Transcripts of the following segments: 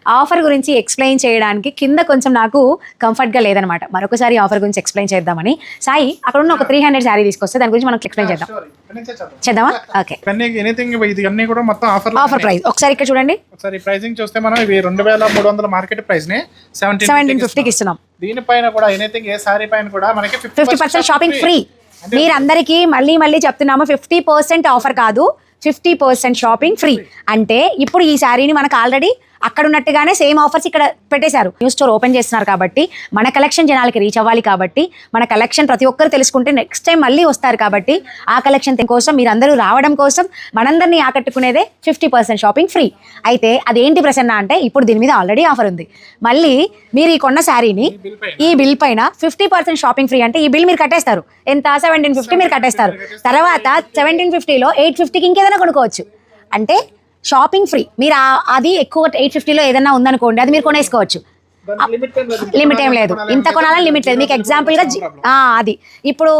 Offer గురించి explain చేయడానికి కింద కొంచెం నాకు కంఫర్ట్గా లేదనమాట. మరొకసారి ఆఫర్ గురించి ఎక్స్ప్లెయిన్ చేద్దామని. సాయి అక్కడ ఉన్న ఒక 300 శారీ తీసుకొస్తే దాని గురించి మనం ఎక్స్ప్లెయిన్ చేద్దామా? ఓకే, ఆఫర్ ప్రైస్ ఒకసారి ఇక్కడ చూడండి. ఒకసారి ప్రైసింగ్ చూస్తే మనం ఇవి 2300 మార్కెట్ ప్రైస్ ని 1750 కి ఇస్తున్నాం. దీనిపైన కూడా ఎనీథింగ్ ఏ సారీ పైన కూడా మనకి 50% షాపింగ్ ఫ్రీ. మీరందరికీ మళ్ళీ చెప్తున్నాము, 50% ఆఫర్ కాదు, 50% షాపింగ్ ఫ్రీ. అంటే ఇప్పుడు ఈ శారీని మనకు ఆల్రెడీ అక్కడ ఉన్నట్టుగానే సేమ్ ఆఫర్స్ ఇక్కడ పెట్టేశారు. న్యూ స్టోర్ ఓపెన్ చేస్తున్నారు కాబట్టి మన కలెక్షన్ జనాలకి రీచ్ అవ్వాలి కాబట్టి మన కలెక్షన్ ప్రతి ఒక్కరు తెలుసుకుంటే నెక్స్ట్ టైం మళ్ళీ వస్తారు కాబట్టి ఆ కలెక్షన్ కోసం మీరందరూ రావడం కోసం మనందరినీ ఆకట్టుకునేదే 50% షాపింగ్ ఫ్రీ. అయితే అదేంటి ప్రసన్న అంటే ఇప్పుడు దీని మీద ఆల్రెడీ ఆఫర్ ఉంది. మళ్ళీ మీరు ఈ కొన్న శారీని ఈ బిల్ పైన 50% షాపింగ్ ఫ్రీ అంటే ఈ బిల్ మీరు కట్టేస్తారు. ఎంత? 1750 మీరు కట్టేస్తారు. తర్వాత 1750లో 850కి ఇంకేదైనా కొనుక్కోవచ్చు. అంటే షాపింగ్ ఫ్రీ. మీరు అది ఎక్కువ 850లో ఏదైనా ఉందనుకోండి, అది మీరు కొనేసుకోవచ్చు. లిమిట్ ఏం లేదు, ఇంత కొనాలని లిమిట్ లేదు. మీకు ఎగ్జాంపుల్గా అది ఇప్పుడు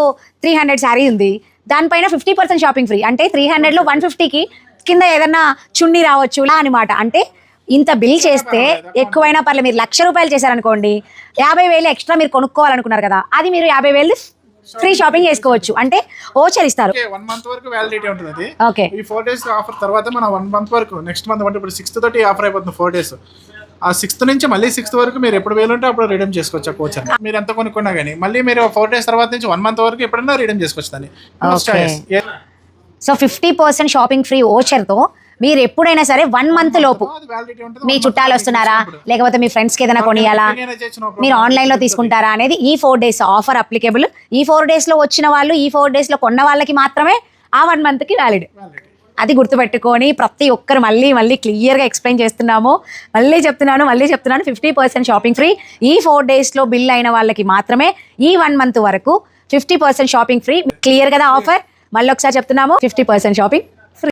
300 శారీ ఉంది, దానిపైన 50% షాపింగ్ ఫ్రీ. అంటే 300లో 150కి కింద ఏదన్నా చున్నీ రావచ్చు అనమాట. అంటే ఇంత బిల్ చేస్తే ఎక్కువైనా పర్లేదు. మీరు 1,00,000 రూపాయలు చేశారనుకోండి, 50,000 ఎక్స్ట్రా మీరు కొనుక్కోవాలనుకున్నారు కదా, అది మీరు 50,000 ఫ్రీ షాపింగ్ చేసుకోవచ్చు. అంటే ఓచర్ ఇస్తారు. 1 మంత్ వరకు వ్యాలిడిటీ ఉంటుంది. ఓకే, ఈ 4 days ఆఫర్ తర్వాత మనం 1 మంత్ వరకు నెక్స్ట్ మంత్ అంటే ఇప్పుడు 6th తోటి ఆఫర్ అయిపోతుంది. 4 days. ఆ 6th నుంచి మళ్ళీ 6th వరకు మీరు ఎప్పుడు వేలుంటే అప్పుడు రిడీమ్ చేసుకోవచ్చు. కోచర్ మీరు ఎంత కొనుక్కున్నా కానీ మళ్ళీ మీరు 4 days తర్వాత నుంచి 1 మంత్ వరకు ఎప్పుడైనా రిడీమ్ చేసుకోవచ్చు దాన్ని. సో 50% షాపింగ్ ఫ్రీ ఓచర్తో మీరు ఎప్పుడైనా సరే 1 మంత్ లోపు మీ చుట్టాలు వస్తున్నారా, లేకపోతే మీ ఫ్రెండ్స్కి ఏదైనా కొనియాలా, మీరు ఆన్లైన్లో తీసుకుంటారా అనేది ఈ 4 days ఆఫర్ అప్లికేబుల్. ఈ 4 daysలో వచ్చిన వాళ్ళు, ఈ 4 daysలో కొన్న వాళ్ళకి మాత్రమే ఆ 1 మంత్కి వ్యాలిడ్. అది గుర్తుపెట్టుకొని ప్రతి ఒక్కరు మళ్ళీ క్లియర్గా ఎక్స్ప్లెయిన్ చేస్తున్నాము. మళ్ళీ చెప్తున్నాను 50% షాపింగ్ ఫ్రీ. ఈ 4 daysలో బిల్ అయిన వాళ్ళకి మాత్రమే ఈ 1 మంత్ వరకు 50% షాపింగ్ ఫ్రీ. క్లియర్ కదా ఆఫర్? మళ్ళీ ఒకసారి చెప్తున్నాము, 50% షాపింగ్